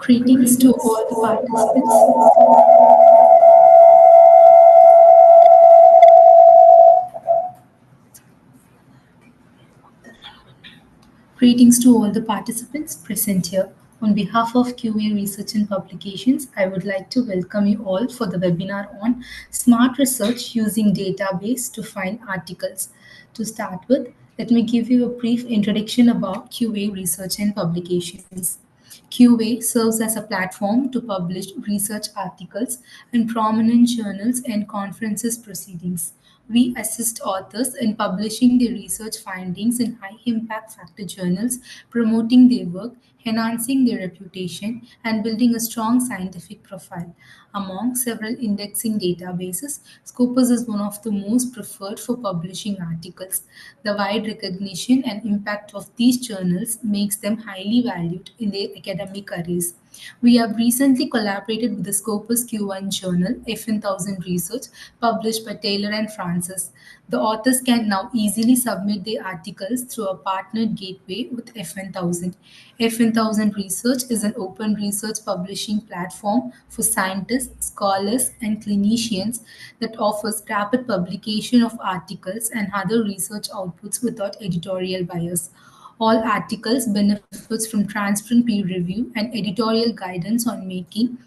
Greetings to all the participants. Greetings to all the participants present here. On behalf of QA Research and Publications, I would like to welcome you all for the webinar on smart research using database to find articles. To start with, let me give you a brief introduction about QA Research and Publications. QA serves as a platform to publish research articles in prominent journals and conferences proceedings. We assist authors in publishing their research findings in high impact factor journals, promoting their work, enhancing their reputation, and building a strong scientific profile. Among several indexing databases, Scopus is one of the most preferred for publishing articles. The wide recognition and impact of these journals makes them highly valued in their academic careers. We have recently collaborated with the Scopus Q1 journal, FN1000 Research, published by Taylor and Francis. The authors can now easily submit their articles through a partnered gateway with FN1000. FN1000 Research is an open research publishing platform for scientists, scholars, and clinicians that offers rapid publication of articles and other research outputs without editorial bias. All articles benefits from transparent peer review and editorial guidance on making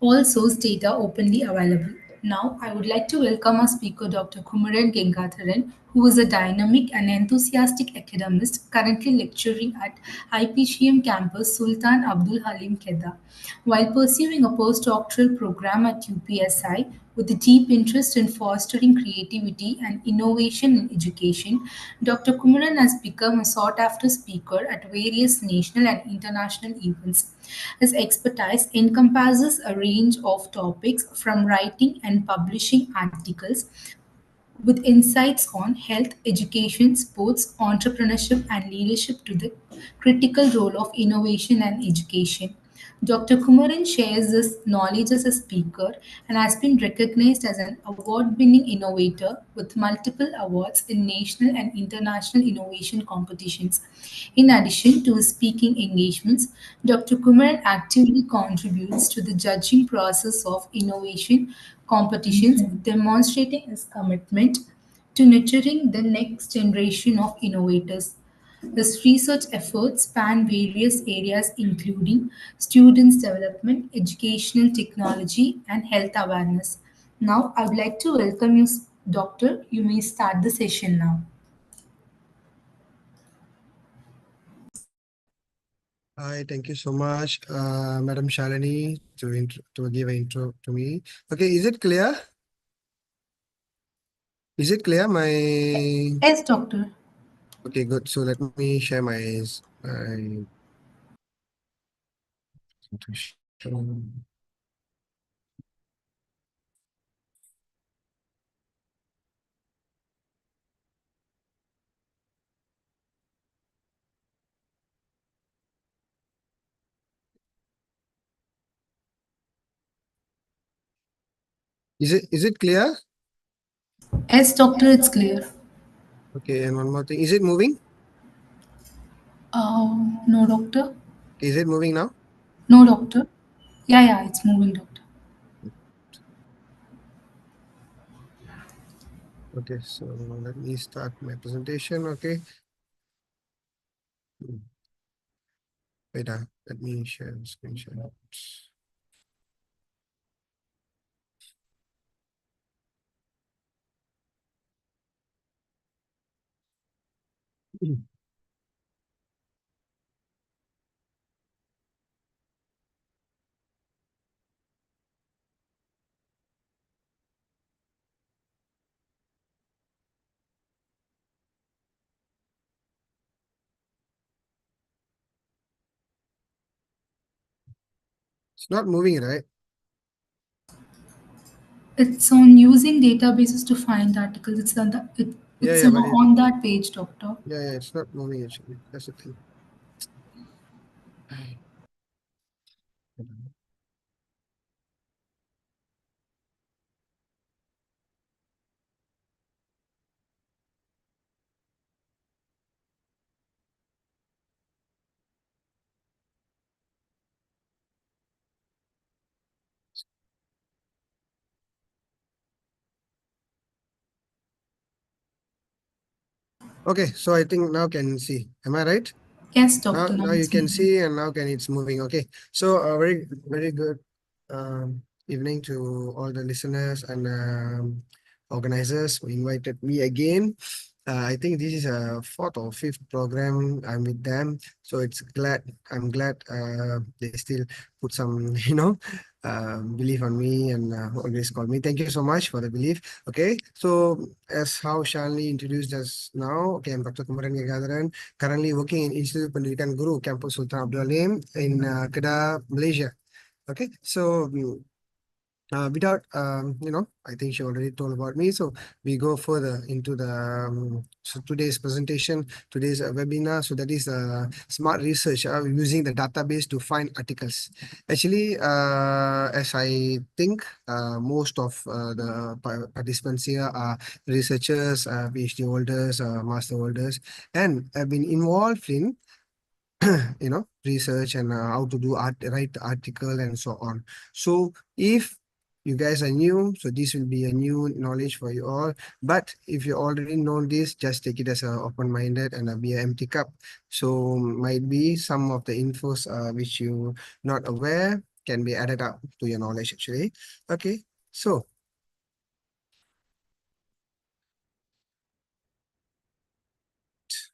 all source data openly available. Now, I would like to welcome our speaker, Dr. Kumaran Gengatharan, who is a dynamic and enthusiastic academist currently lecturing at IPGM campus Sultan Abdul Halim Kedah. While pursuing a postdoctoral program at UPSI with a deep interest in fostering creativity and innovation in education, Dr. Kumaran has become a sought after speaker at various national and international events. His expertise encompasses a range of topics from writing and publishing articles with insights on health, education, sports, entrepreneurship, and leadership to the critical role of innovation and education. Dr. Kumaran shares his knowledge as a speaker and has been recognized as an award winning innovator with multiple awards in national and international innovation competitions. In addition to his speaking engagements, Dr. Kumaran actively contributes to the judging process of innovation competitions, demonstrating his commitment to nurturing the next generation of innovators. His research efforts span various areas including students' development, educational technology, and health awareness. Now, I would like to welcome you, Doctor. You may start the session now. Hi, thank you so much, Madam Shalini, to give an intro to me. Okay, is it clear? Is it clear? Yes, Doctor. Okay, good. So let me share my Is it clear? Yes, doctor, it's clear. Okay, and one more thing. Is it moving? No, doctor. Is it moving now? No, doctor. Yeah, it's moving, doctor. Okay, so let me start my presentation. Okay. Wait, let me share the screen share. It's not moving, right? It's on using databases to find articles. Yeah, It's yeah, on that page, doctor. yeah, it's not moving actually. That's the thing. Okay, so I think now can see. Am I right? Yes, Now, doctor. Now now you it's can moving. see, and now can it's moving. Okay, so very, very good evening to all the listeners and organizers who invited me again. I think this is a fourth or fifth program I'm with them, so I'm glad they still put some belief on me and always call me. Thank you so much for the belief. Okay, so as how Shalini introduced us now, okay, I'm Dr. Kumaran Gagadan, currently working in Institute Pendidikan Guru, Campus Sultan Abdul Alim in Kedah, Malaysia. Okay, so without I think she already told about me, so we go further into the so today's presentation, today's webinar. So that is smart research using the database to find articles. Actually, as I think, most of the participants here are researchers, PhD holders, master holders, and have been involved in research and how to write the article and so on. So if you guys are new, so this will be a new knowledge for you all. But if you already know this, just take it as a open-minded and be an empty cup. So might be some of the infos which you not aware can be added up to your knowledge actually. Okay, so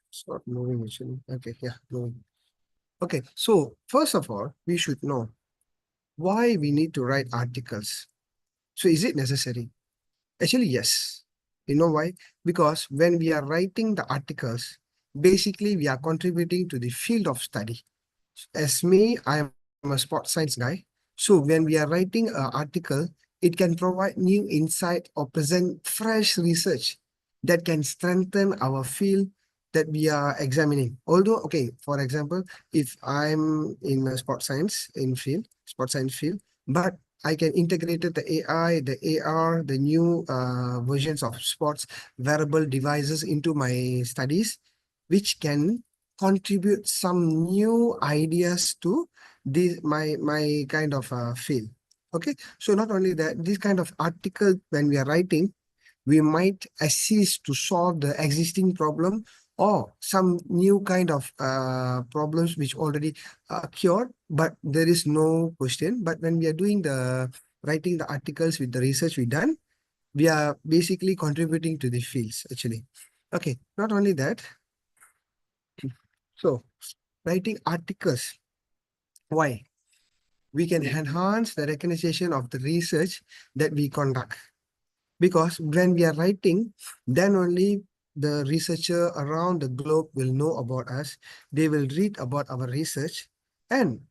it's not moving actually. Okay, yeah, moving. Okay, so first of all, we should know why we need to write articles. So is it necessary? Actually, yes. You know why? Because when we are writing the articles, basically we are contributing to the field of study. As me, I am a sports science guy. So when we are writing an article, it can provide new insight or present fresh research that can strengthen our field that we are examining. Although, okay, for example, if I'm in a sports science field, but I can integrate the AI, the AR, the new versions of sports wearable devices into my studies, which can contribute some new ideas to this my kind of field. Okay, so not only that, this kind of article when we are writing, we might assist to solve the existing problem or some new kind of problems which already cured, but there is no question. But when we are doing the writing the articles with the research we done, we are basically contributing to the fields actually. Okay, not only that, so writing articles, why? We can enhance the recognition of the research that we conduct. Because when we are writing, then only the researcher around the globe will know about us. They will read about our research and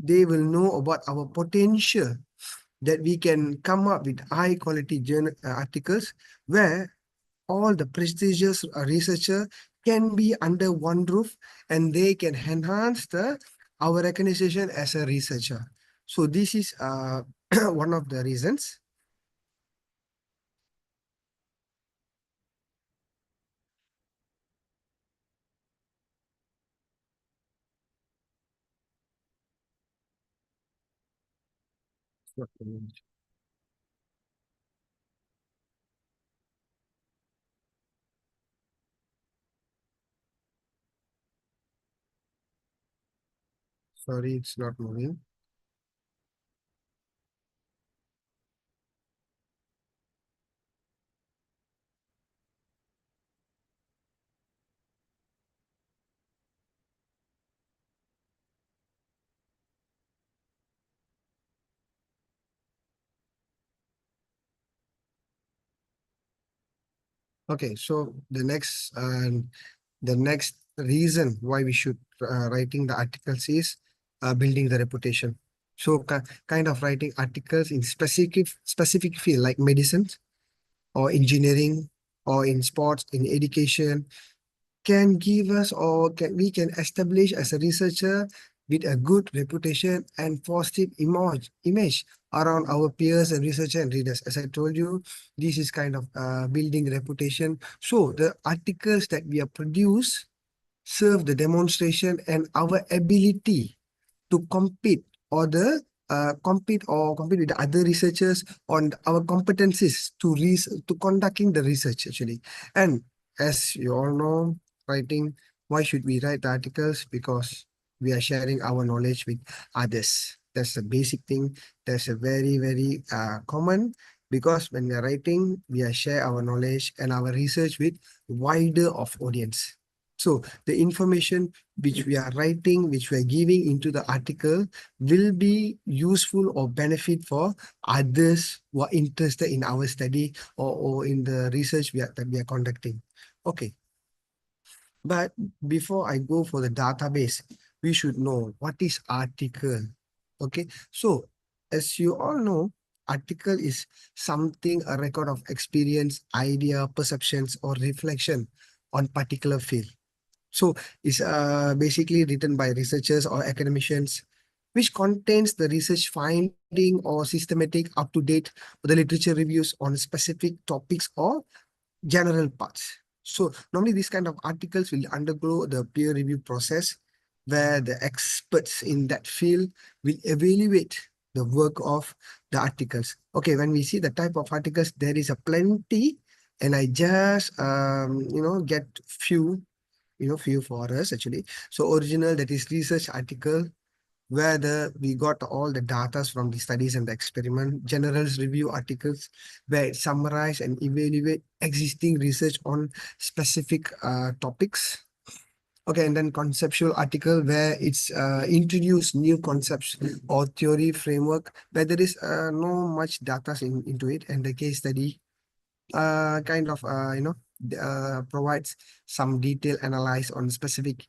they will know about our potential that we can come up with high quality journal articles where all the prestigious researcher can be under one roof and they can enhance our recognition as a researcher. So this is one of the reasons. Not moving. Sorry, it's not moving. Okay, so the next reason why we should writing the articles is building the reputation. So kind of writing articles in specific field like medicine or engineering or in sports, in education, can give us or we can establish as a researcher with a good reputation and positive image around our peers and researcher and readers. As I told you, this is kind of building reputation. So the articles that we are produce serve the demonstration and our ability to compete with the other researchers on our competencies to conducting the research actually. And as you all know, writing, why should we write the articles? Because we are sharing our knowledge with others. That's the basic thing. That's a very common, because when we are writing, we are share our knowledge and our research with wider of audience. So the information which we are writing, which we are giving into the article will be useful or benefit for others who are interested in our study, or in the research that we are conducting. Okay, but before I go for the database, we should know what is article. Okay, so as you all know, article is something, a record of experience, idea, perceptions, or reflection on particular field. So it's basically written by researchers or academicians, which contains the research finding or systematic, up-to-date, the literature reviews on specific topics or general parts. So normally these kind of articles will undergo the peer review process, where the experts in that field will evaluate the work of the articles. Okay, when we see the type of articles, there is a plenty, and I just get few for us actually. So original, that is research article, where we got all the data from the studies and the experiment. Generals review articles, where it summarize and evaluate existing research on specific topics. Okay, and then conceptual article, where it's introduce new concepts or theory framework, where there is no much data into it, and the case study kind of provides some detailed analyze on specific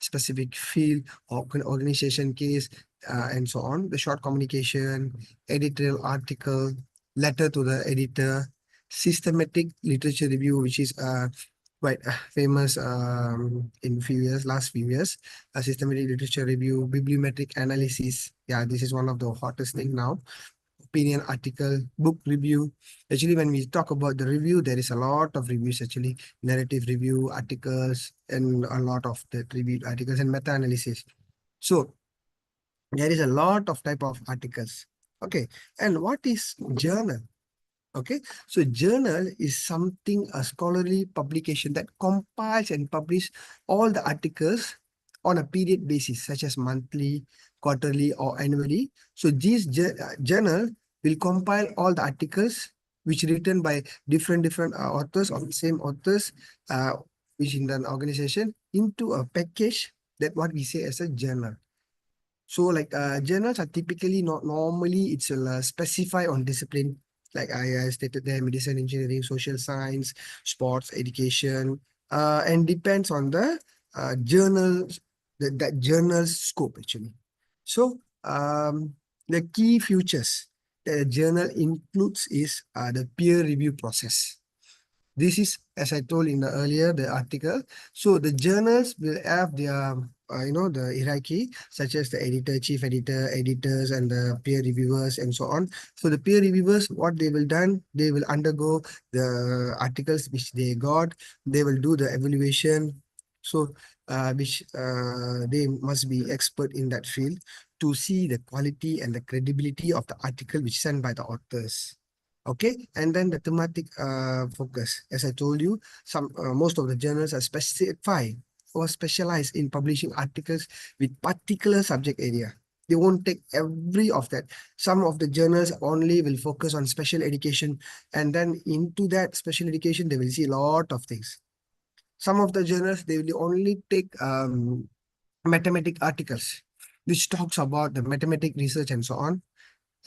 specific field or organization case, and so on. The short communication, editorial article, letter to the editor, systematic literature review, which is quite famous in last few years. A systematic literature review, bibliometric analysis. Yeah, this is one of the hottest thing now. Opinion article, book review. Actually, when we talk about the review, there is a lot of reviews actually, narrative review, articles, and a lot of the review articles and meta-analysis. So there is a lot of type of articles. Okay, and what is journal? Okay, so journal is something, a scholarly publication that compiles and publish all the articles on a period basis, such as monthly, quarterly, or annually. So this journal will compile all the articles which written by different authors or the same authors, uh, which in an organization, into a package, that what we say as a journal. So like journals are typically not normally, it's specify on discipline, like I stated there, medicine, engineering, social science, sports, education, and depends on the journal, that journal's scope actually. So the key features that a journal includes is the peer review process. This is, as I told in the earlier, the article. So the journals will have their, the hierarchy, such as the editor, chief editor, editors, and the peer reviewers, and so on. So the peer reviewers, what they will done, they will undergo the articles which they got. They will do the evaluation. So which they must be expert in that field to see the quality and the credibility of the article which sent by the authors. Okay, and then the thematic focus. As I told you, some most of the journals are specified or specialized in publishing articles with particular subject area. They won't take every of that. Some of the journals only will focus on special education, and then into that special education, they will see a lot of things. Some of the journals they will only take mathematic articles, which talks about the mathematic research and so on.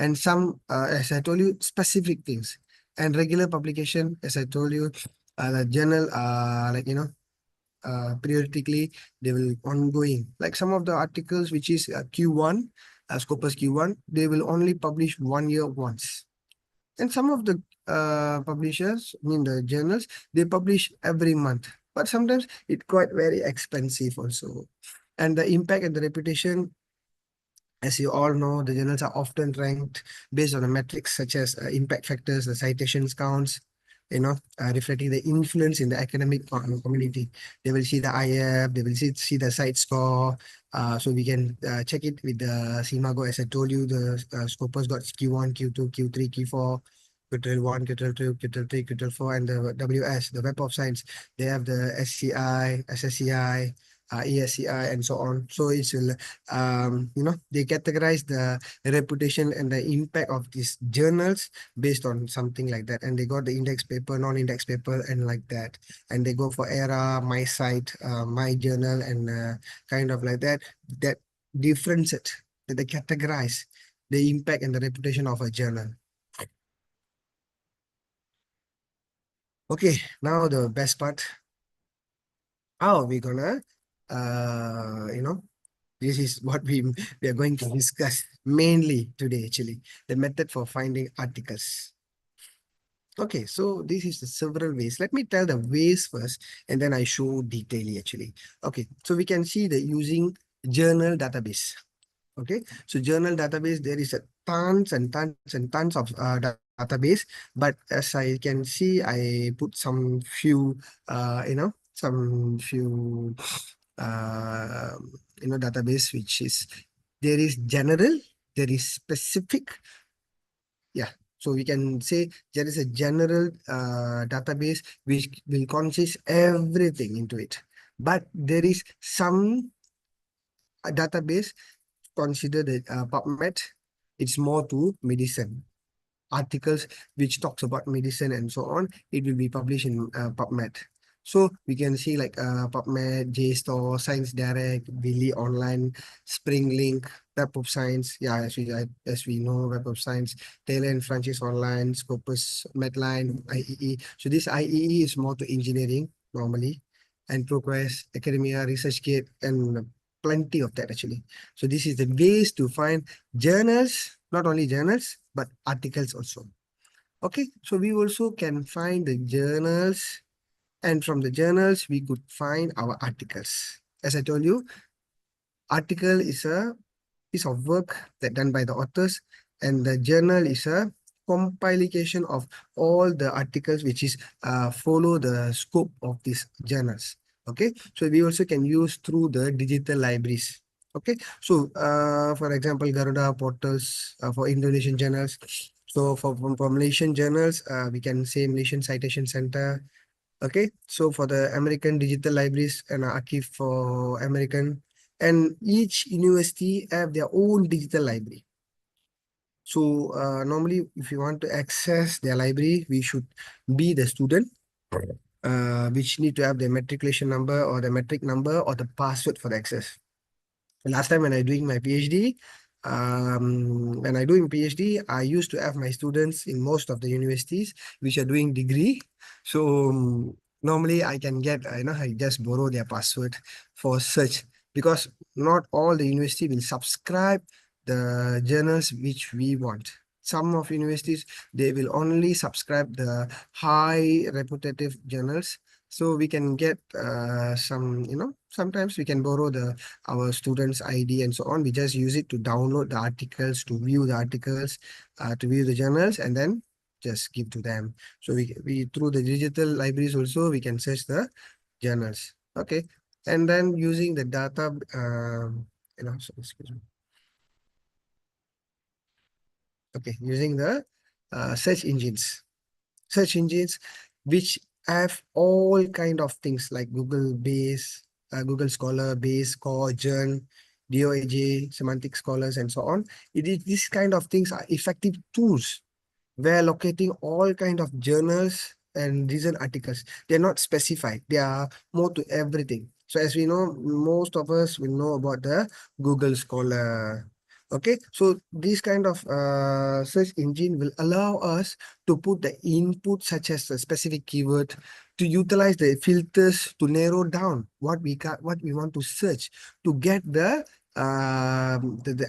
And some, as I told you, specific things. And regular publication, as I told you, the journal, periodically they will ongoing. Like some of the articles, which is Q1, Scopus Q1, they will only publish 1 year once. And some of the publishers, I mean the journals, they publish every month. But sometimes it quite very expensive also. And the impact and the reputation, as you all know, the journals are often ranked based on the metrics such as impact factors, the citations counts, reflecting the influence in the academic community. They will see the IF, they will see the site score. So we can check it with the CIMAGO. As I told you, the Scopus got Q1, Q2, Q3, Q4. Q 1, Q 2, Q 3, Q 4, and the WS, the Web of Science. They have the SCI, SSCI, ESCI, and so on. So it's they categorize the reputation and the impact of these journals based on something like that, and they got the index paper, non-index paper, and like that, and they go for era, my site, my journal, and kind of like that, that difference it, that they categorize the impact and the reputation of a journal. Okay, now the best part. How are we gonna this is what we are going to discuss mainly today, actually, the method for finding articles. Okay, so this is the several ways. Let me tell the ways first, and then I show detailing actually. Okay, so we can see that using journal database. Okay, so journal database, there is a tons and tons and tons of database, but as I can see, I put some few, some few, uh, database, which is, there is general, there is specific. Yeah. So we can say there is a general database which will consist everything into it. But there is some database considered PubMed. It's more to medicine articles which talks about medicine and so on. It will be published in PubMed. So we can see like PubMed, JSTOR, Science Direct, Willy Online, Spring Link, Web of Science. Yeah, as we know, Web of Science, Taylor and Francis Online, Scopus, Medline, IEE. So this IEE is more to engineering normally, and Progress, Academia, ResearchGate, and plenty of that actually. So this is the ways to find journals, not only journals, but articles also. Okay, so we also can find the journals, and from the journals, we could find our articles. As I told you, article is a piece of work that done by the authors, and the journal is a compilation of all the articles which is follow the scope of these journals. Okay, so we also can use through the digital libraries. Okay, so for example, Garuda portals for Indonesian journals. So for Malaysian journals, we can say Malaysian Citation Center. Okay, so for the American digital libraries and archive for American, and each university have their own digital library. So normally, if you want to access their library, we should be the student, which need to have the matriculation number or the metric number or the password for the access. Last time when I doing my PhD, when I doing PhD, I used to have my students in most of the universities which are doing degree. So normally I can get, I just borrow their password for search, because not all the university will subscribe the journals which we want. Some of universities, they will only subscribe the high reputative journals. So we can get some, sometimes we can borrow our students' ID and so on. We just use it to download the articles, to view the articles, to view the journals, and then just give to them. So we through the digital libraries also, we can search the journals. Okay. and then using the data, so excuse me. Okay, using the search engines, which have all kind of things like Google Base, Google Scholar, Base, Core, Journ, DOAJ, Semantic Scholars, and so on. It is these kind of things are effective tools where locating all kind of journals and recent articles. They're not specified. They are more to everything. So as we know, most of us will know about the Google Scholar. Okay, so this kind of search engine will allow us to put the input such as a specific keyword, to utilize the filters to narrow down what we want to search, to get the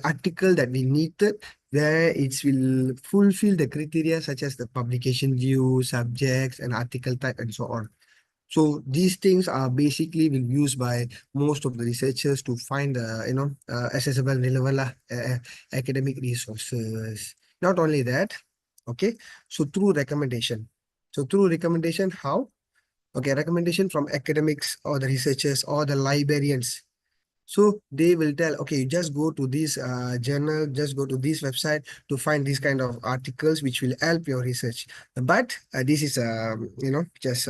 article that we needed, where it will fulfill the criteria such as the publication view, subjects, and article type, and so on. So these things are basically been used by most of the researchers to find accessible, relevant academic resources. Not only that, okay. So through recommendation. So through recommendation, how? Okay, recommendation from academics or the researchers or the librarians. So they will tell, okay, you just go to this journal, just go to this website to find these kind of articles which will help your research. But this is, just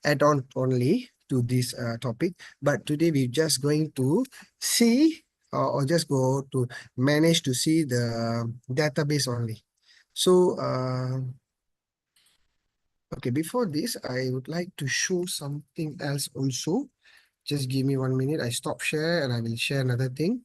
add on only to this topic. But today we're just going to see or just go to manage to see the database only. So, okay, before this, I would like to show something else also. Just give me 1 minute. I stop share and I will share another thing.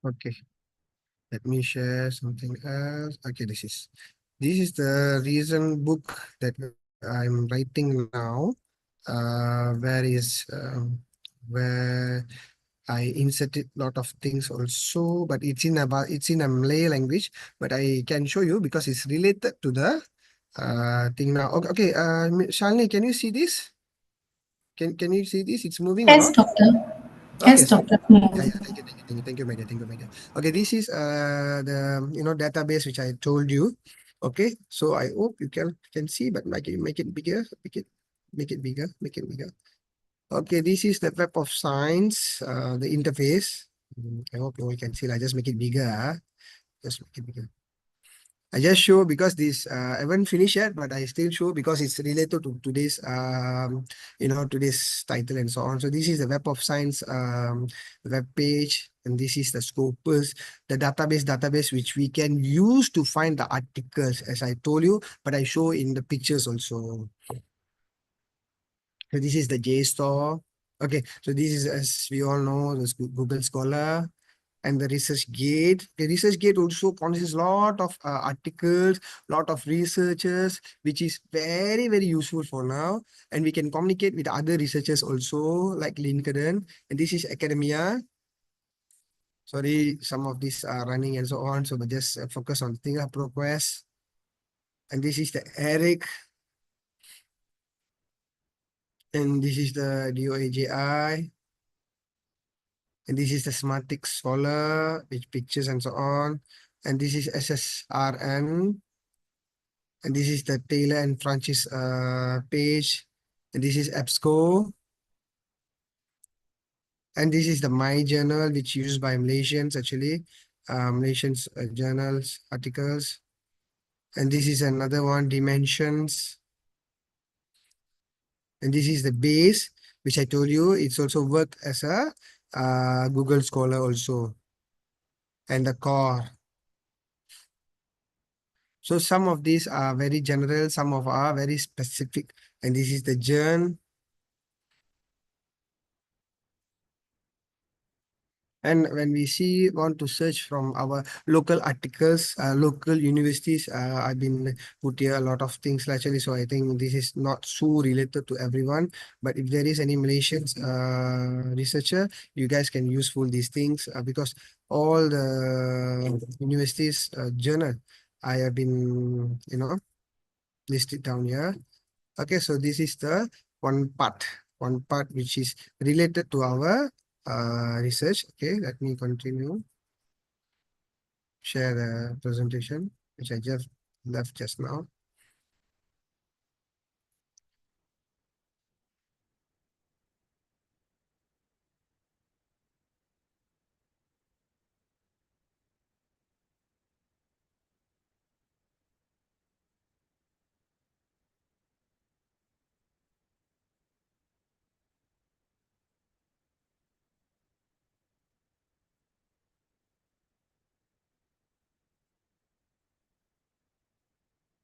Okay, let me share something else. Okay, this is the reason book that I'm writing now. Where I inserted lot of things also, but it's in a Malay language, but I can show you because it's related to the thing now. Okay, okay. Shalini, can you see this? Can you see this? It's moving or Yes, not? doctor. Okay, Yes, so doctor. yeah, Moving. yeah, thank you, my dear, thank you, my dear. Okay, this is the database which I told you. Okay, so I hope you can see, but make it bigger, make it bigger, make it bigger. Okay, this is the Web of Science, the interface. I hope you all can see. I just make it bigger. Just make it bigger. I just show because this I haven't finished yet, but I still show because it's related to today's today's title and so on. So this is the Web of Science web page, and this is the Scopus, the database which we can use to find the articles, as I told you, but I show in the pictures also. So this is the JSTOR. Okay, so this is, as we all know, the Google Scholar and the research gate. The research gate also consists lot of articles, lot of researchers, which is very, very useful for now. And we can communicate with other researchers also, like LinkedIn. And this is academia. Sorry, some of these are running and so on. So, but just focus on thing progress. And this is the Eric. And this is the DOAJI. And this is the semantic scholar, which pictures and so on. And this is SSRN. And this is the Taylor and Francis page. And this is EBSCO. And this is the My Journal, which used by Malaysians actually. Malaysians journals, articles. And this is another one, Dimensions. And this is the base, which I told you, it's also worked as a Google Scholar also. And the core. So some of these are very general, some of are very specific. And this is the journal. And when we see want to search from our local articles, local universities, I've been put here a lot of things actually. So I think this is not so related to everyone. But if there is any Malaysian researcher, you guys can useful these things because all the universities journal I have been listed down here. Okay, so this is the one part, one part which is related to our research. Okay, let me continue, share the presentation, which I just left just now.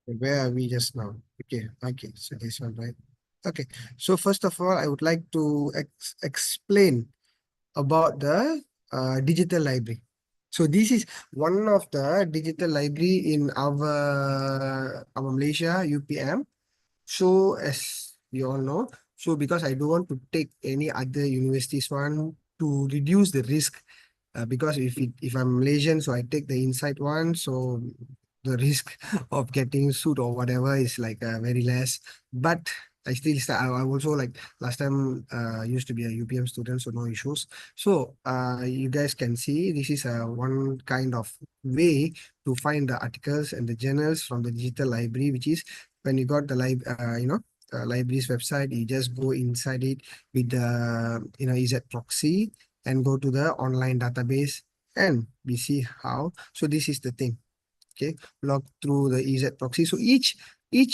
Where are we just now? Okay, so this one, right? Okay, so first of all, I would like to explain about the digital library. So this is one of the digital library in our Malaysia UPM. So as you all know, so because I don't want to take any other universities one to reduce the risk, because if I'm Malaysian, so I take the inside one, so the risk of getting sued or whatever is like very less. But I still start. I also like last time used to be a UPM student, so no issues. So you guys can see this is one kind of way to find the articles and the journals from the digital library, which is when you got the library's website, you just go inside it with the EZ proxy and go to the online database and we see how. So this is the thing. Okay, log through the EZ proxy. So each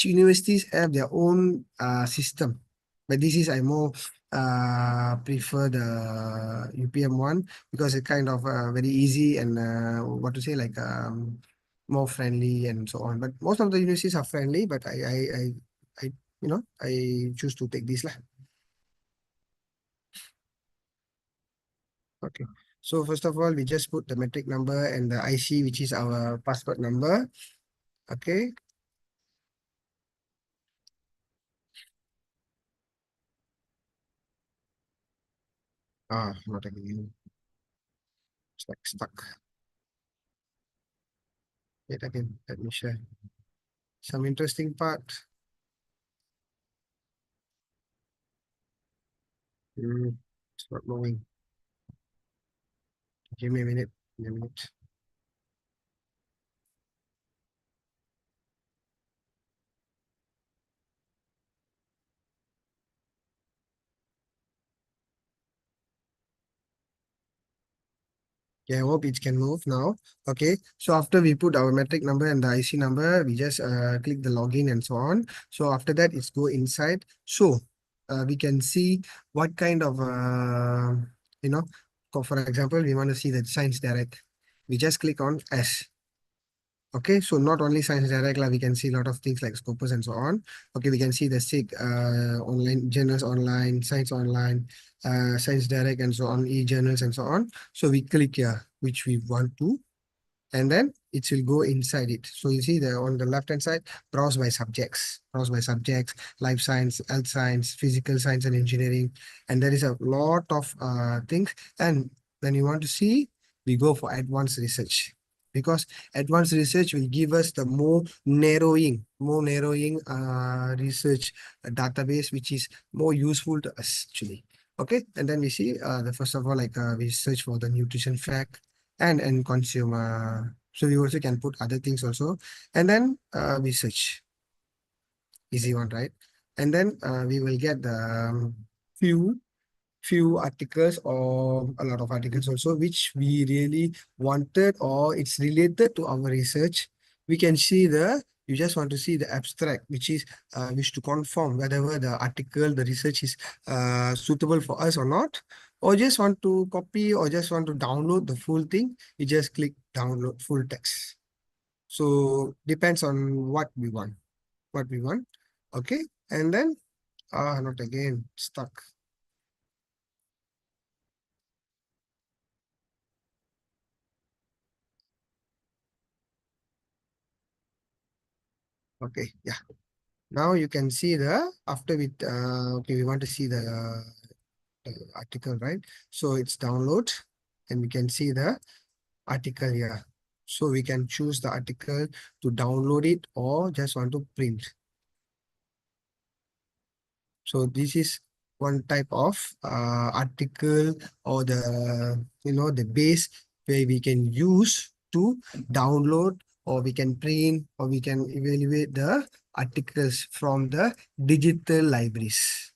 universities have their own system, but this is I more prefer the UPM one because it's kind of very easy and what to say like more friendly and so on. But most of the universities are friendly, but I I choose to take this lah. Okay. So first of all, we just put the metric number and the IC, which is our passport number. Okay. Not again. It's like stuck. Wait again. Let me share some interesting part. It's not moving. Give me a minute. Give me a minute. Yeah, I hope it can move now. Okay, so after we put our metric number and the IC number, we just click the login and so on. So after that, it's go inside. So we can see what kind of, you know, for example, we want to see the Science Direct. We just click on S. Okay, so not only Science Direct, like we can see a lot of things like Scopus and so on. Okay, we can see the SIG online, journals online, Science online, Science Direct and so on, e-journals and so on. So we click here, which we want to, and then it will go inside it. So you see the on the left hand side, browse by subjects, life science, health science, physical science and engineering. And there is a lot of things. And when you want to see, we go for advanced research because advanced research will give us the more narrowing research database, which is more useful to us actually. Okay, and then we see the first of all, like we search for the nutrition fact and consumer. So we also can put other things also. And then we search. Easy one, right? And then we will get the few few articles or a lot of articles also which we really wanted or it's related to our research. We can see you just want to see the abstract, which is wish to confirm whether the article, the research is suitable for us or not, or just want to copy or just want to download the full thing. You just click download full text. So depends on what we want. Okay, and then not again stuck. Okay, yeah. Now you can see the after we okay, we want to see the article, right? So it's download, and we can see the article here. So we can choose the article to download it or just want to print. So this is one type of article or the base where we can use to download or we can print or we can evaluate the articles from the digital libraries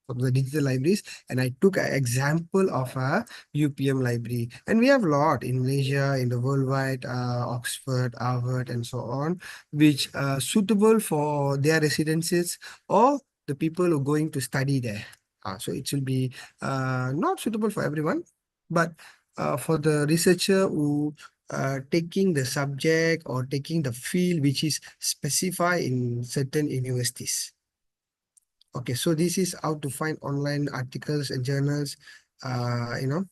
of the digital libraries, and I took an example of a UPM library, and we have a lot in Malaysia, in the worldwide, Oxford, Harvard, and so on, which are suitable for their residences or the people who are going to study there. So it will be not suitable for everyone, but for the researcher who taking the subject or taking the field which is specified in certain universities. Okay, so this is how to find online articles and journals,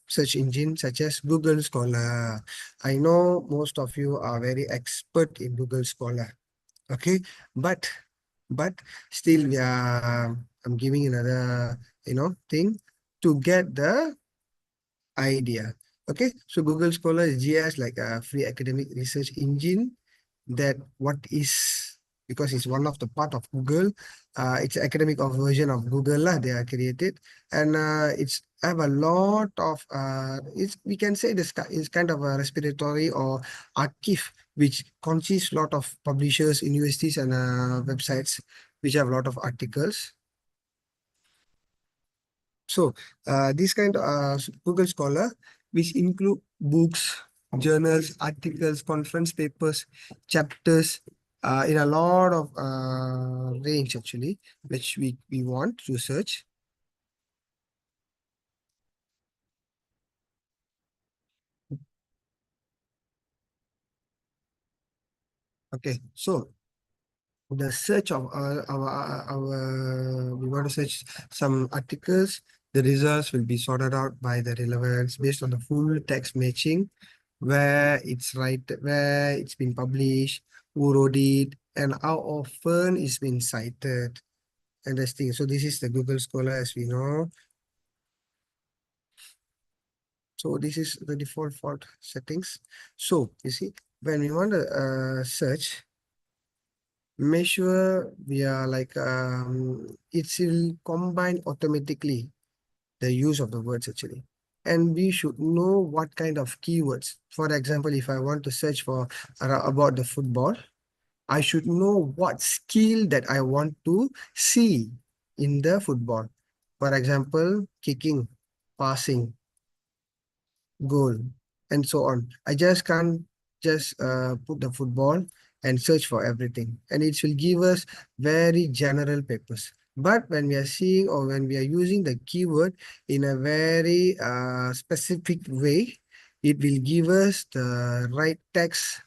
search engines such as Google Scholar. I know most of you are very expert in Google Scholar. Okay, but but still we are I'm giving another thing to get the idea. Okay, so Google Scholar is GS like a free academic research engine that what is because it's one of the part of Google. It's academic of version of Google lah they are created, and it's have a lot of it's we can say this is kind of a respiratory or archive which consists lot of publishers, universities, and websites which have a lot of articles. So this kind of Google Scholar, which include books, journals, articles, conference papers, chapters, in a lot of range actually, which we want to search. Okay, so the search of our we want to search some articles. The results will be sorted out by the relevance based on the full text matching, where it's been published, who wrote it, and how often it's been cited. And this thing. So this is the Google Scholar as we know. So this is the default settings. So you see, when we want to search, make sure we are like it will combine automatically the use of the words actually, and we should know what kind of keywords. For example, if I want to search for about the football, I should know what skill that I want to see in the football. For example, kicking, passing, goal, and so on. I just can't just put the football and search for everything. And it will give us very general papers. But when we are seeing or when we are using the keyword in a very specific way, it will give us the right text,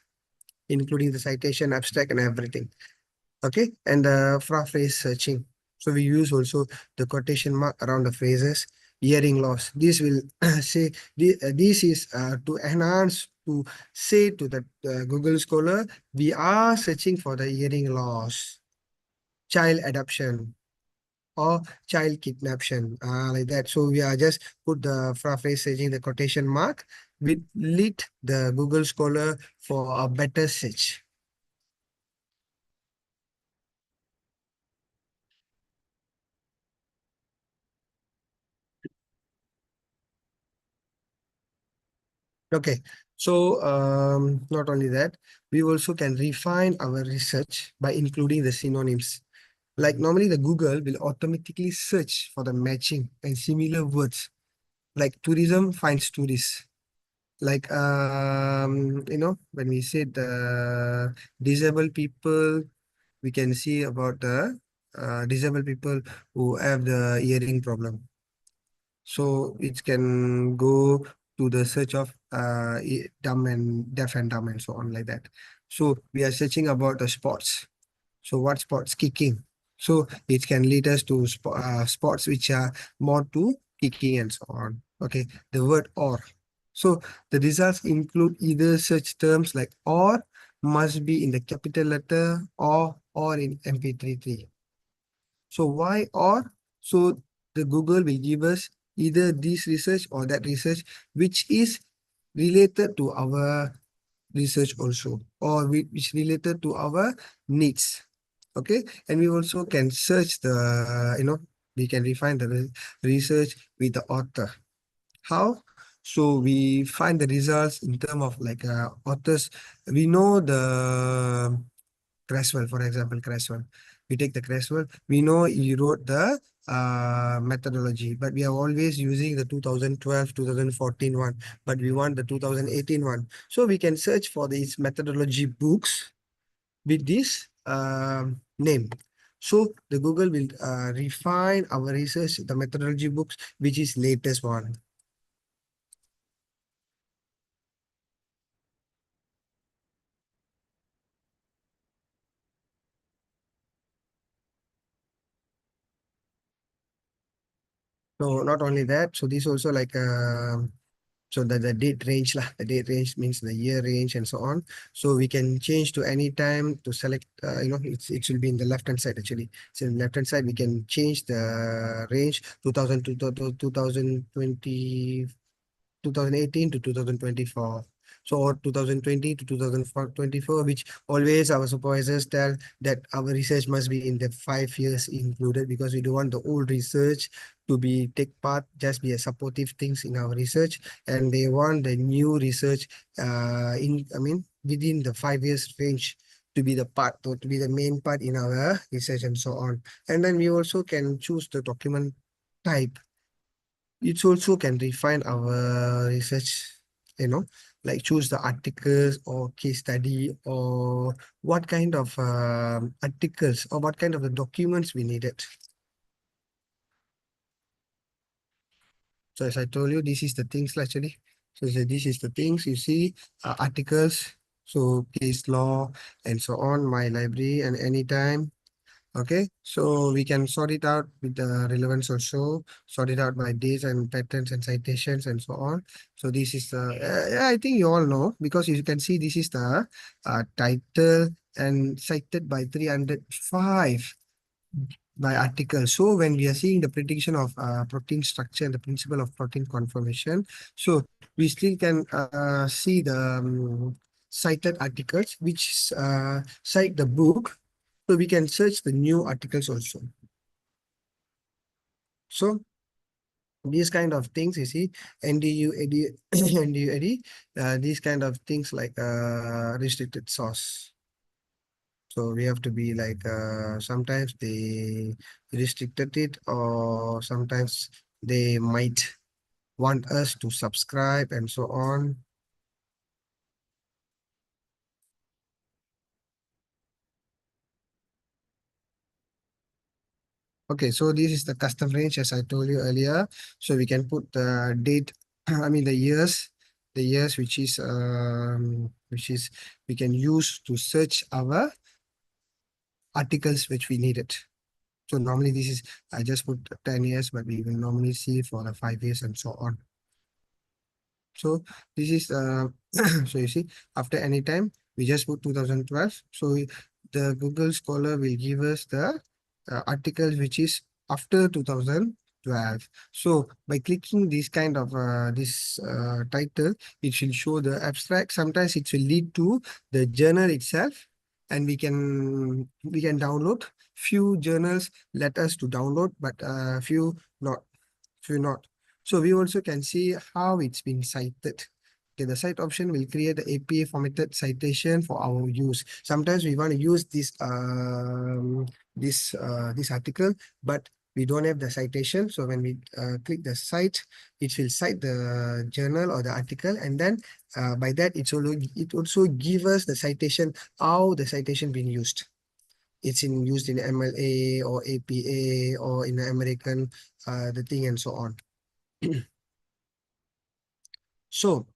including the citation, abstract, and everything. Okay, and the phrase searching. So we use also the quotation mark around the phrases. Hearing loss. This will say this is to enhance to say to the Google Scholar we are searching for the hearing loss, child adoption, or child kidnapping, like that. So we are just put the phrase searching the quotation mark with lead the Google Scholar for a better search. Okay, so not only that, we also can refine our research by including the synonyms. Like normally the Google will automatically search for the matching and similar words. Like tourism finds tourists. Like when we say the disabled people, we can see about the disabled people who have the hearing problem. So it can go to the search of dumb and deaf and dumb and so on like that. So we are searching about the sports. So what sports? Kicking. So it can lead us to sports which are more to kicking and so on. Okay, the word or. So the results include either such terms like or must be in the capital letter or or in MP3. So why or? So the Google will give us either this research or that research, which is related to our research also, or which related to our needs. Okay, and we also can search we can refine the research with the author. How? So we find the results in terms of like authors. We know the Creswell, for example, Creswell. We take the Creswell. We know he wrote the methodology, but we are always using the 2012, 2014 one, but we want the 2018 one. So we can search for these methodology books with this name. So the Google will refine our research, the methodology books, which is latest one. So not only that, so this also like so the date range lah, the date range means the year range and so on. So we can change to any time to select. It will be in the left hand side actually. So in left hand side we can change the range 2000 to 2020. 2018 to 2024. So or 2020 to 2024, which always our supervisors tell that our research must be in the 5 years included because we don't want the old research to be take part, just be a supportive things in our research. And they want the new research within the 5 years range to be the part to be the main part in our research and so on. And then we also can choose the document type. It also can refine our research, you know, like choose the articles or case study or what kind of articles or what kind of the documents we needed. So as I told you, this is the things actually. This is the things you see, articles, so case law and so on, my library and anytime. Okay, so we can sort it out with the relevance also, sort it out by dates and patterns and citations and so on. So this is the, I think you all know because you can see this is the title and cited by 305 by article. So when we are seeing the prediction of protein structure and the principle of protein conformation, so we still can see the cited articles which cite the book, so we can search the new articles also. So these kind of things you see, NDU, NDU, these kind of things like restricted source. So we have to be like sometimes they restricted it or sometimes they might want us to subscribe and so on. Okay, so this is the custom range as I told you earlier. So we can put the date, the years which is we can use to search our articles which we needed. So normally this is I just put 10 years, but we will normally see for the 5 years and so on. So this is so you see after any time we just put 2012. So the Google Scholar will give us the articles which is after 2012. So by clicking this kind of this title, it will show the abstract. Sometimes it will lead to the journal itself, and we can download. Few journals let us to download, but few not. Few not. So we also can see how it's been cited. Okay, the cite option will create the APA formatted citation for our use. Sometimes we want to use this article, but we don't have the citation. So when we click the cite, it will cite the journal or the article, and then by that it also give us the citation, how the citation been used. It's used in MLA or APA or in the American the thing and so on. So,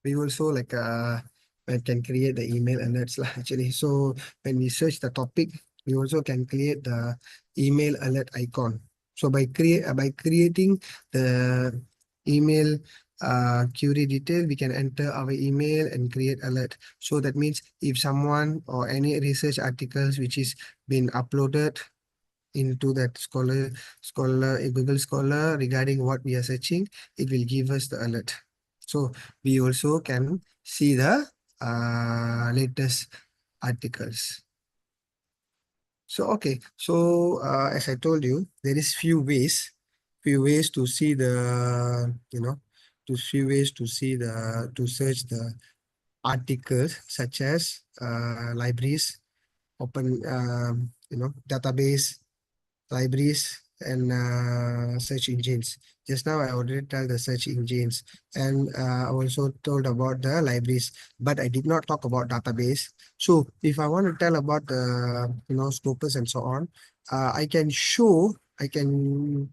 we also like can create the email alerts lah actually. So when we search the topic, we also can create the email alert icon. So by creating the email query detail, we can enter our email and create alert. So that means if someone or any research articles which is been uploaded into that Google Scholar regarding what we are searching, it will give us the alert. So we also can see the latest articles. So okay, so as I told you, there is few ways to see the to few ways to see the to search the articles such as libraries, open database, libraries, and search engines. Just now I already told the search engines, and I also told about the libraries, but I did not talk about database. So if I want to tell about the scopus and so on, I can show, I can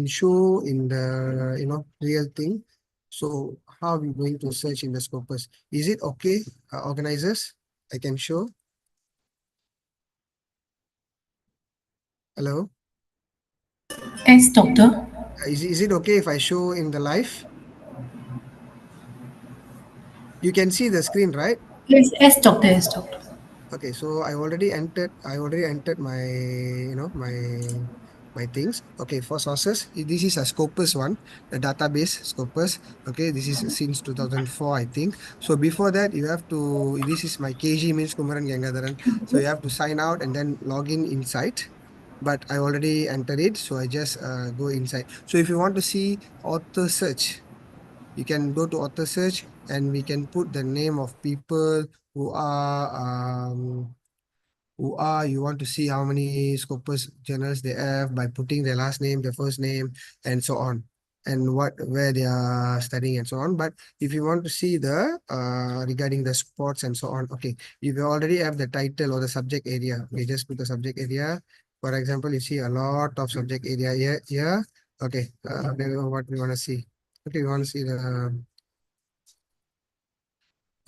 show in the real thing. So how are we going to search in the scopus? Is it okay, organizers? I can show. Hello. Yes, doctor. Is it okay if I show in the live? You can see the screen, right? Yes, yes, doctor. Yes, doctor. Okay, so I already entered my, my things. Okay, for sources, this is a Scopus one, the database Scopus. Okay, this is since 2004, I think. So before that, you have to, this is my KG means Kumaran Gangadaran. So you have to sign out and then log in inside. But I already entered it, so I just go inside. So if you want to see author search, you can go to author search and we can put the name of people who are you want to see how many Scopus journals they have by putting their last name, their first name, and so on, and what where they are studying and so on. But if you want to see the regarding the sports and so on, okay, if you already have the title or the subject area, we just put the subject area. For example, you see a lot of subject area here. Okay, then what we want to see. Okay, we want to see the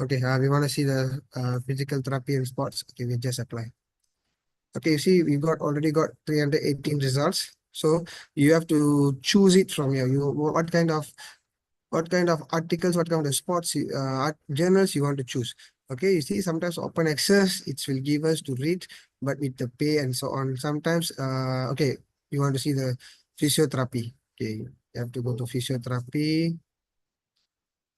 okay, we want to see the physical therapy and sports. Okay, we just apply. Okay, you see, we got already got 318 results. So you have to choose it from here. You what kind of articles, what kind of sports, journals you want to choose. Okay, you see, sometimes open access it will give us to read, but with the pay and so on. Sometimes, okay, you want to see the physiotherapy. Okay, you have to go to physiotherapy.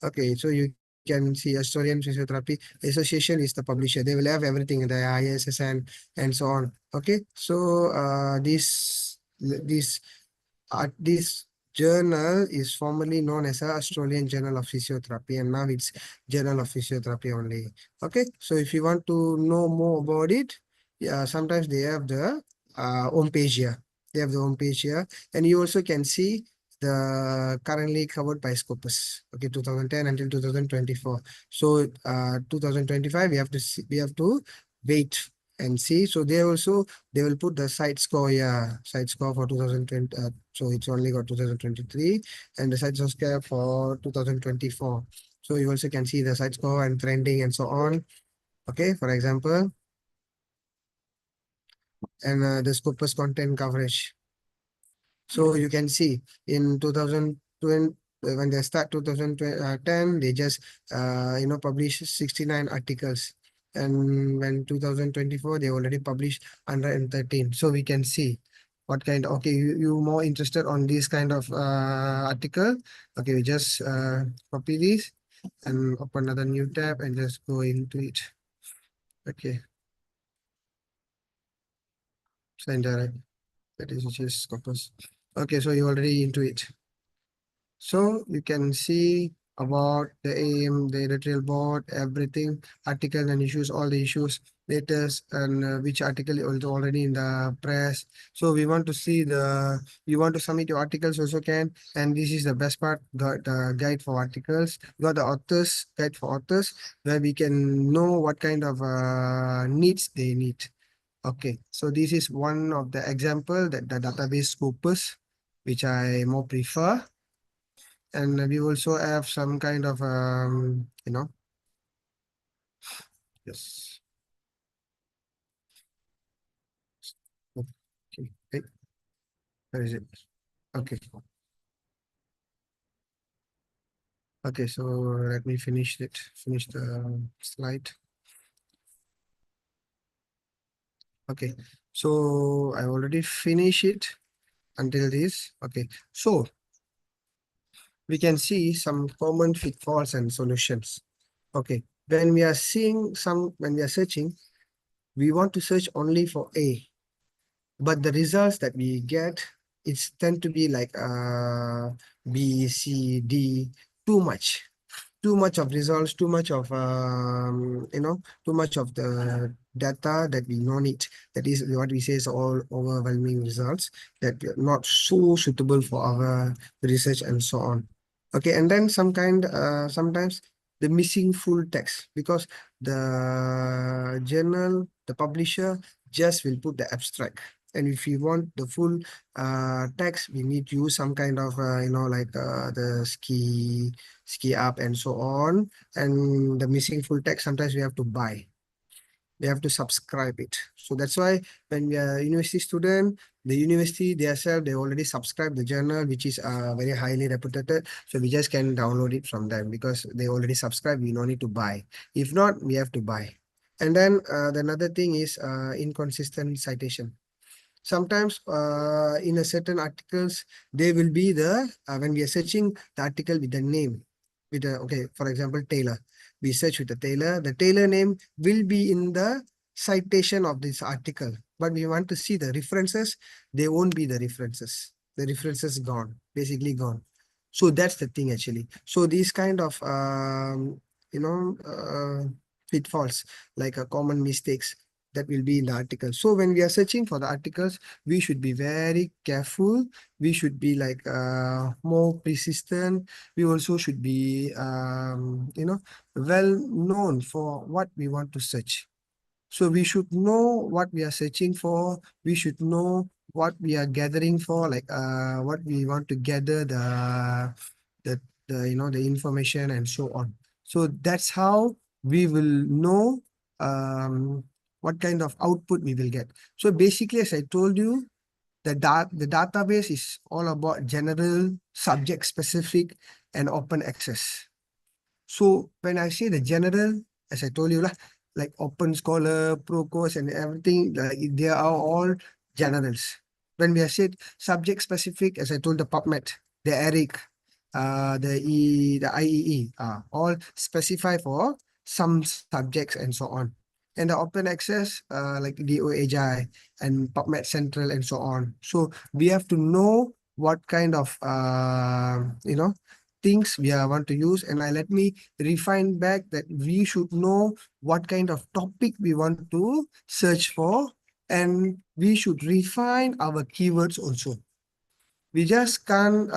Okay, so you can see Australian Physiotherapy Association is the publisher. They will have everything, the ISSN and so on. Okay, so this journal is formerly known as a Australian Journal of Physiotherapy, and now it's Journal of Physiotherapy only. Okay, so if you want to know more about it, yeah, sometimes they have the home page here. They have the home page here, and you also can see the currently covered by Scopus. Okay, 2010 until 2024. So 2025 we have to wait and see. So they will put the site score, yeah, site score for 2020. So it's only got 2023 and the site score for 2024. So you also can see the site score and trending and so on. Okay, for example, and the Scopus content coverage. So you can see in 2020, when they start 2010, they just publish 69 articles. And when 2024, they already published 113. So we can see what kind, okay, you more interested on this kind of article. Okay, we just copy this and open another new tab and just go into it. Okay, send direct. That is just Scopus. Okay, so you already into it. So you can see about the aim, the editorial board, everything, article and issues, all the issues, latest, and which article is already in the press. So we want to see you want to submit your articles also can. And this is the best part, got the guide for articles, got the authors, guide for authors, where we can know what kind of needs they need. Okay, so this is one of the example that the database Scopus, which I more prefer. And we also have some kind of yes. Okay, wait, where is it? Okay, Okay, so let me finish it. Finish the slide. Okay, so I already finished it until this. Okay, so we can see some common pitfalls and solutions. Okay, when we are when we are searching, we want to search only for A, but the results that we get, it's tend to be like B, C, D, too much. Too much of results, too much of too much of the data that we don't need. That is what we say is all overwhelming results that are not so suitable for our research and so on. Okay, and then sometimes the missing full text because the journal, the publisher just will put the abstract. And if you want the full text, we need to use some kind of like the ski up and so on. And the missing full text sometimes we have to buy. We have to subscribe it. So that's why when we are a university student, the university themselves, they already subscribe the journal, which is very highly reputed. So we just can download it from them because they already subscribe. We no need to buy. If not, we have to buy. And then the another thing is inconsistent citation. Sometimes in a certain articles there will be the when we are searching the article with the name with the okay, for example, Taylor, we search with the Taylor name will be in the citation of this article, but we want to see the references, they won't be the references gone, basically gone. So that's the thing actually. So these kind of you know uh, pitfalls, like a common mistakes that will be in the article. So when we are searching for the articles, we should be very careful. We should be like more persistent. We also should be well known for what we want to search. So we should know what we are searching for. We should know what we are gathering for, like what we want to gather the the information and so on. So that's how we will know um what kind of output we will get. So basically, as I told you, the database is all about general, subject specific, and open access. So when I say the general, as I told you, lah, like Open Scholar, Procos, and everything, like they are all generals. When we are said subject specific, as I told, the PubMed, the ERIC, the IEE, all specify for some subjects and so on. And the open access, like DO Agile and PubMed Central and so on. So we have to know what kind of things we are want to use, and I let me refine back that we should know what kind of topic we want to search for, and we should refine our keywords also. We just can't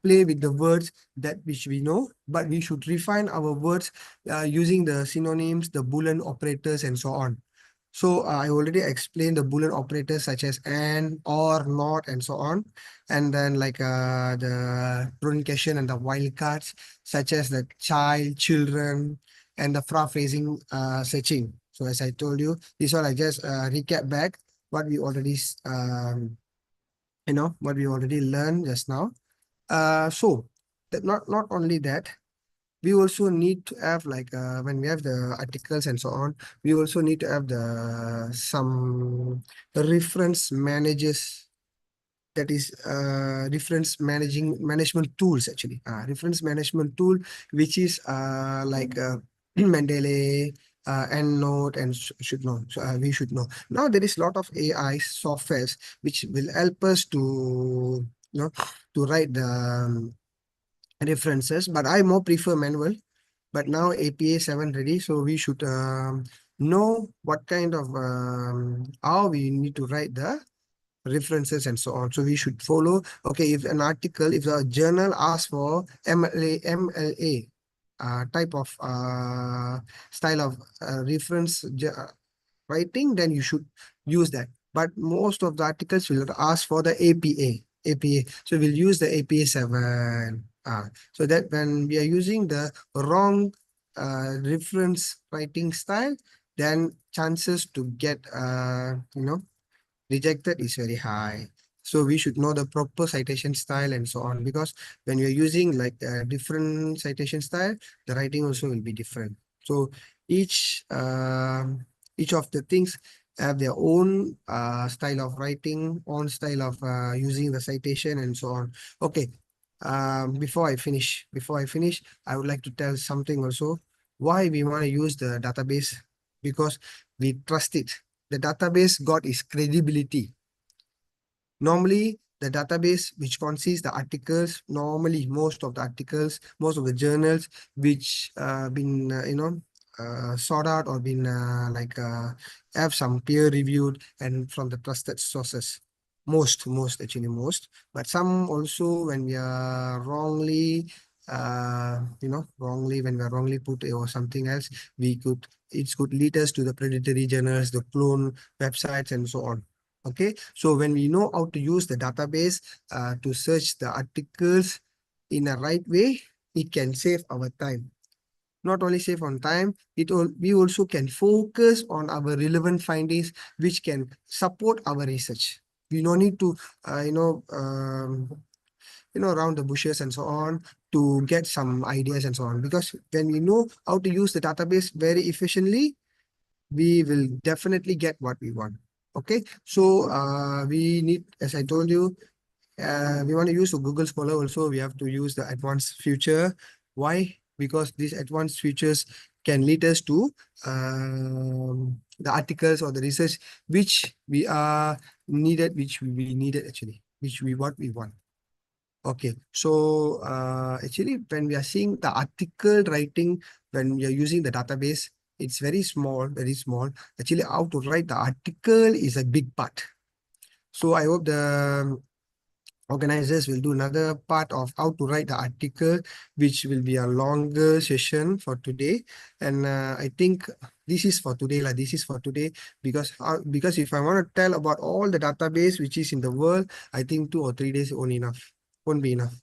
play with the words that which we know, but we should refine our words using the synonyms, the Boolean operators, and so on. So I already explained the Boolean operators such as and, or, not, and so on. And then like the truncation and the wildcards such as the child, children, and the phrasing searching. So as I told you, this one I just recap back what we already what we already learned just now. So that not only that, we also need to have like when we have the articles and so on, we also need to have the some reference managers, that is reference management tools actually, reference management tool, which is like Mendeley, EndNote, and should know. So we should know. Now there is a lot of AI softwares which will help us to to write the references, but I more prefer manual. But now APA 7 ready, so we should know what kind of how we need to write the references and so on. So we should follow. Okay, if an article, if a journal asks for MLA type of style of reference writing, then you should use that. But most of the articles will ask for the APA. APA. So we'll use the APA 7. So that when we are using the wrong reference writing style, then chances to get rejected is very high. So we should know the proper citation style and so on, because when you're using like a different citation style, the writing also will be different. So each each of the things have their own style of writing, own style of using the citation and so on. Okay. Before I finish, I would like to tell something also why we want to use the database, because we trust it. The database got its credibility. Normally, the database which consists the articles, normally most of the articles, most of the journals which been sought out or been have some peer reviewed and from the trusted sources. Most actually most, but some also when we are wrongly wrongly, when we are wrongly put or something else, it could lead us to the predatory journals, the clone websites and so on. Okay, so when we know how to use the database to search the articles in a right way, it can save our time. Not only save on time, we also can focus on our relevant findings, which can support our research. We no need to, around the bushes and so on to get some ideas and so on. Because when we know how to use the database very efficiently, we will definitely get what we want. Okay, so we need, as I told you, we want to use the Google Scholar also. We have to use the advanced feature. Why? Because these advanced features can lead us to the articles or the research which we are needed, which we needed actually, which we what we want. Okay, so actually, when we are seeing the article writing, when we are using the database, it's very small, very small. Actually, how to write the article is a big part. So I hope the organizers will do another part of how to write the article, which will be a longer session for today. And I think this is for today, like this is for today, because if I want to tell about all the database which is in the world, I think 2 or 3 days won't be enough.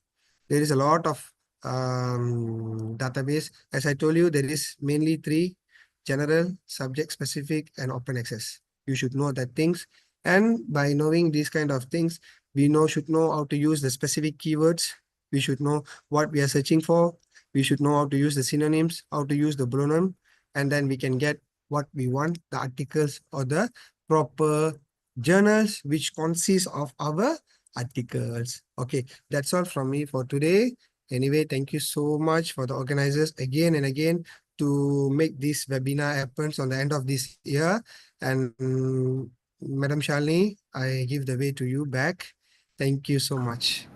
There is a lot of database. As I told you, there is mainly three: general, subject specific, and open access. You should know that things. And by knowing these kind of things, we should know how to use the specific keywords. We should know what we are searching for. We should know how to use the synonyms, how to use the pronoun, and then we can get what we want, the articles or the proper journals which consist of our articles. Okay, that's all from me for today. Anyway, thank you so much for the organizers again and again to make this webinar happens on the end of this year. And Madam Shalini, I give the way to you back. Thank you so much.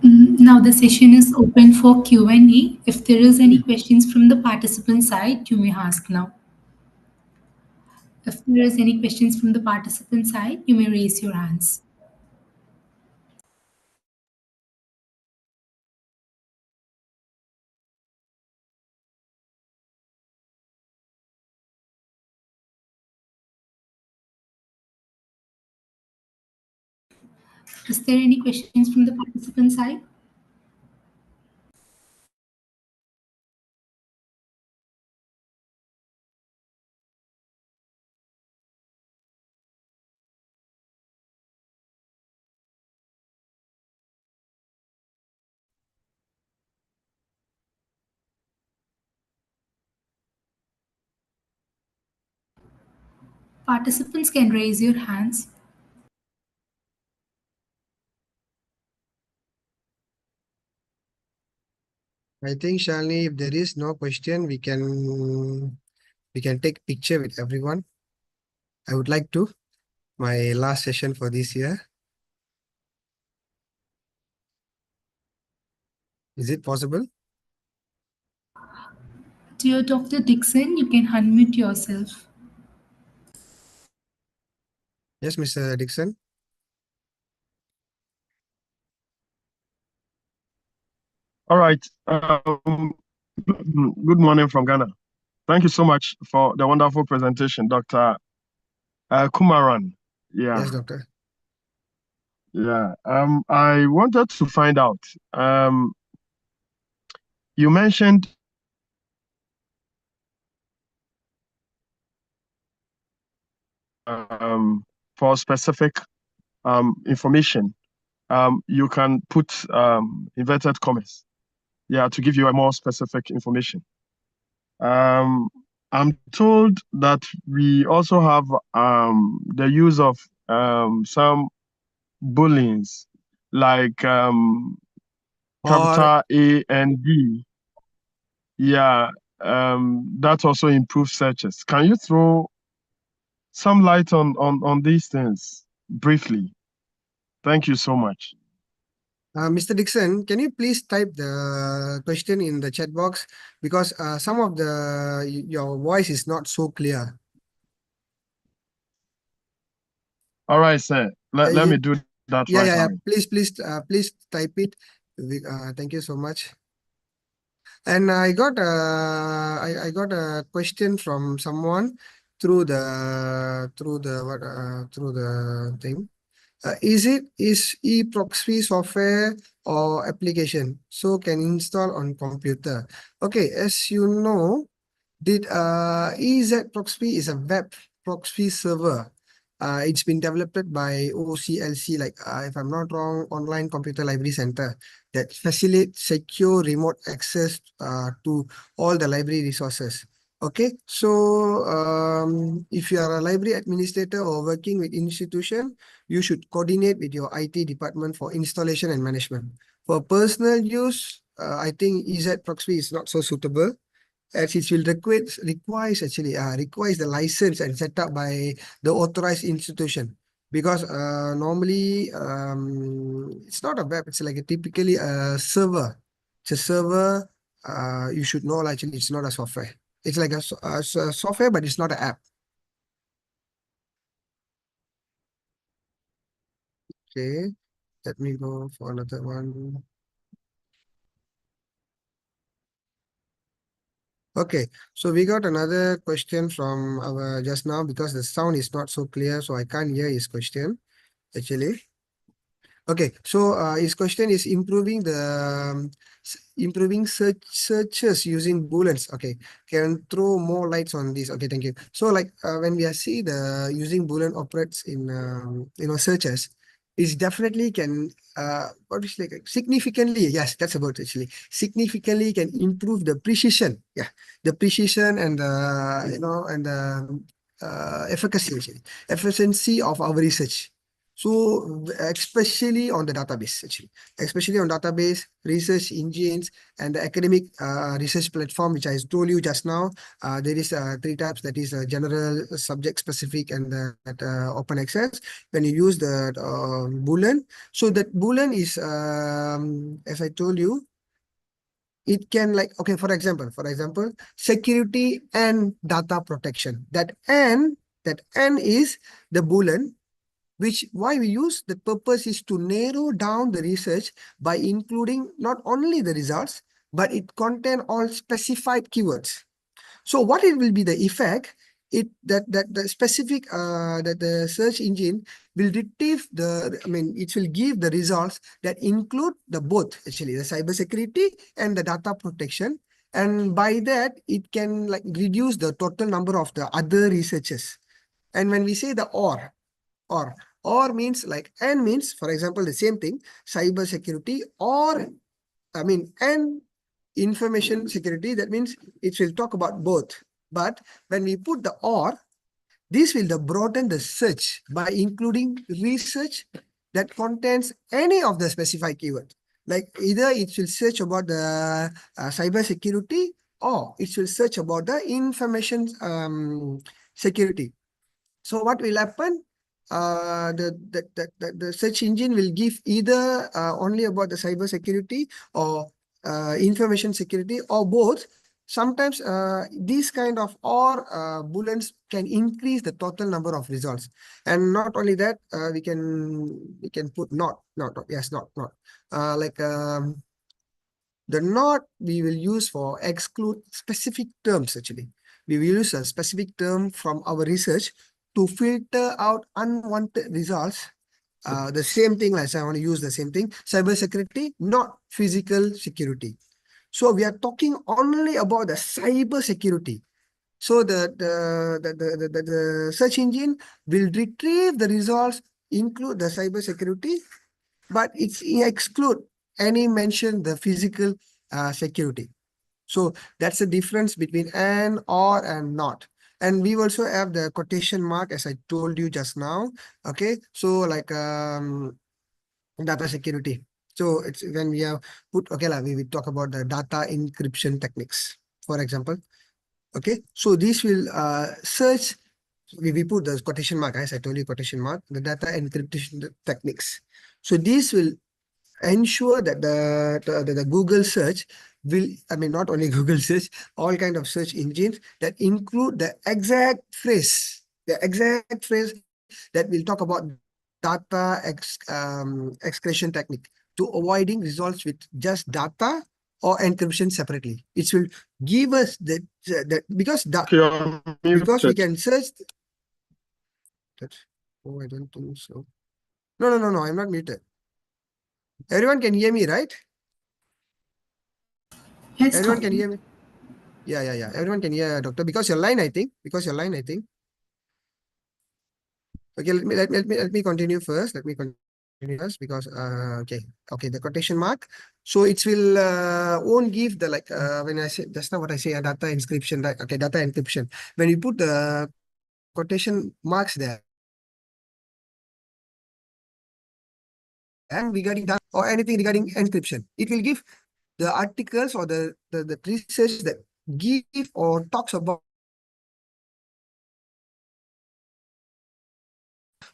Now the session is open for Q&A. If there is any questions from the participant side, you may ask now. If there is any questions from the participant side, you may raise your hands. Is there any questions from the participant side? Participants can raise your hands. I think Shalini, if there is no question, we can take picture with everyone. I would like to my last session for this year. Is it possible? Dear Dr. Dixon, you can unmute yourself. Yes, Mr. Dixon. All right. Good morning from Ghana. Thank you so much for the wonderful presentation, Dr. Kumaran. Yes, Yeah, doctor. yeah. I wanted to find out. You mentioned for specific information, you can put inverted commas, yeah, to give you a more specific information. Um, I'm told that we also have the use of some booleans like Or capital A and B. Yeah, that also improves searches. Can you throw some light on these things briefly? Thank you so much. Mr. Dixon, can you please type the question in the chat box because some of your voice is not so clear. All right, sir. Uh, Let me you, do that right yeah, away. yeah, yeah. Please type it. Thank you so much. And I got a question from someone through the thing. Is eProxy software or application so can install on computer? Okay, as you know, EZ Proxy is a web proxy server. It's been developed by OCLC, like if I'm not wrong, Online Computer Library Center, that facilitates secure remote access to all the library resources. Okay, so if you are a library administrator or working with institution, you should coordinate with your IT department for installation and management. For personal use, I think EZ Proxy is not so suitable as it will requires the license and set up by the authorized institution because normally it's not a web, it's like a typically a server. It's a server. You should know actually it's not a software. It's like a software, but it's not an app. Okay, let me go for another one. Okay, so we got another question from our just now because the sound is not so clear, so I can't hear his question actually. Okay, so his question is improving searches using booleans. Okay, can throw more lights on this. Okay, thank you. So like when we are see the using boolean operates in searches, is definitely can what is like significantly, yes, that's about actually significantly can improve the precision. Yeah, the precision and the efficacy actually efficiency of our research. So especially on the database, actually, especially on database, research engines, and the academic research platform, which I told you just now, there is three types. That is general, subject specific, and open access. When you use the Boolean, so that Boolean is, as I told you, it can like okay. For example, security and data protection. That N is the Boolean which why we use the purpose is to narrow down the research by including not only the results but it contain all specified keywords. So what it will be the effect it that the specific that the search engine will retrieve it will give the results that include the both actually the cybersecurity and the data protection, and by that it can like reduce the total number of the other researchers. And when we say the or or means like and means for example the same thing cyber security or and information security, that means it will talk about both. But when we put the or, this will the broaden the search by including research that contains any of the specified keyword, like either it will search about the cyber security or it will search about the information security. So what will happen? The search engine will give either only about the cyber security or information security or both. Sometimes these kind of or booleans can increase the total number of results. And not only that, we can put not. Like the not we will use for exclude specific terms actually. We will use a specific term from our research to filter out unwanted results. The same thing, like I want to use the same thing, cyber security, not physical security. So we are talking only about the cyber security. So the search engine will retrieve the results include the cyber security, but it's exclude any mention the physical security. So that's the difference between and, or, and not. And we also have the quotation mark, as I told you just now. Okay, so like data security. So it's when we have put, okay, we will talk about the data encryption techniques, for example. Okay, so this will search, we put the quotation mark, as I told you, quotation mark, the data encryption techniques. So this will ensure that the Google search will, I mean, not only Google search, all kind of search engines that include the exact phrase that will talk about data excretion technique to avoiding results with just data or encryption separately. It will give us that Okay, you're because we muted. can search that. Oh, I don't think so. No, I'm not muted. Everyone can hear me, right? Yes, Everyone can doctor. hear me. Yeah. Everyone can hear, doctor, because your line, I think. Okay, let me continue first. Let me continue first because okay, the quotation mark. So it will won't give the like when I say just now what I say a data encryption, right? Okay, data encryption. When you put the quotation marks there, and regarding data or anything regarding encryption, it will give the articles or the research that give or talks about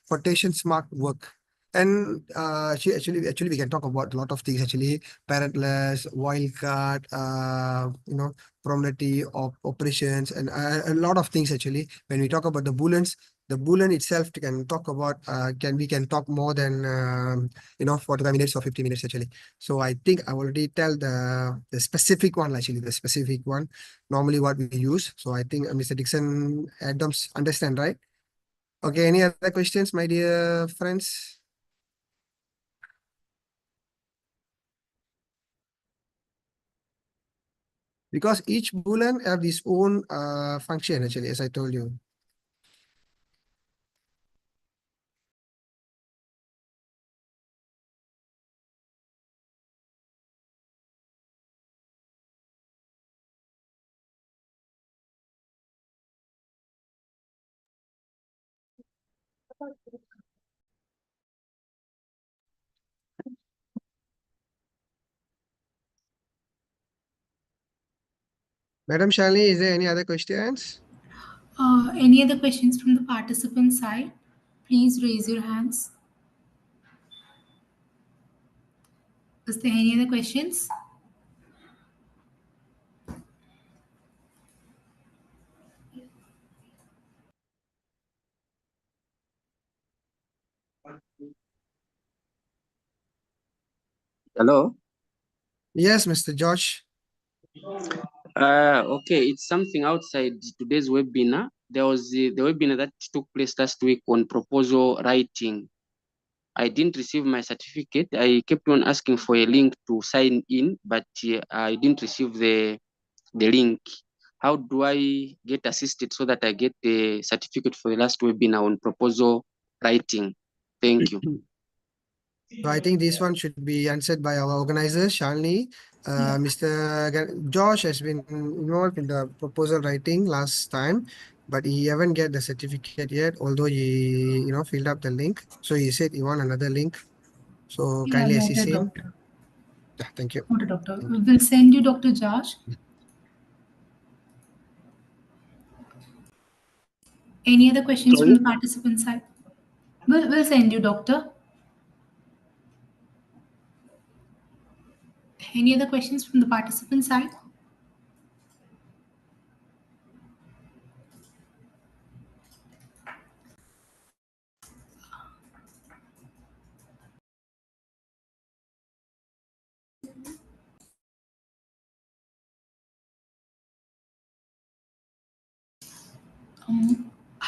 quotations mark work. And actually, we can talk about a lot of things actually. Parentless, wildcard, probability of operations, and a lot of things actually. When we talk about the boolean itself can talk about we can talk more than 45 minutes or 50 minutes actually. So I think I already tell the specific one actually, the specific one normally what we use. So I think Mr. Dixon Adams understand, right? Okay, any other questions, my dear friends? Because each boolean have its own function actually, as I told you. Madam Shalini, is there any other questions? Any other questions from the participant side? Please raise your hands. Is there any other questions? Hello. Yes, Mr. Josh. Okay, it's something outside today's webinar. There was the webinar that took place last week on proposal writing. I didn't receive my certificate. I kept on asking for a link to sign in, but I didn't receive the link. How do I get assisted so that I get the certificate for the last webinar on proposal writing? Thank you. So I think this one should be answered by our organizer, Shalini. Yeah. Mr. Josh has been involved in the proposal writing last time, but he haven't get the certificate yet, although he, filled up the link. So he said he want another link. So Yeah, kindly assist noted, him. doctor. Yeah, thank you. Noted, doctor. Thank you. We'll send you Dr. Josh. Any other questions from Sorry? the participant side? We'll send you, doctor. Any other questions from the participant side?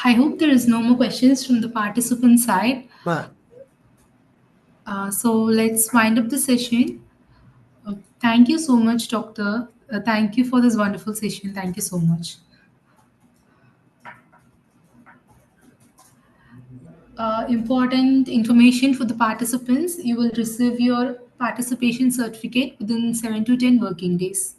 I hope there is no more questions from the participant side. Ma, So let's wind up the session. Thank you so much, doctor. Thank you for this wonderful session. Thank you so much. Important information for the participants: you will receive your participation certificate within 7 to 10 working days.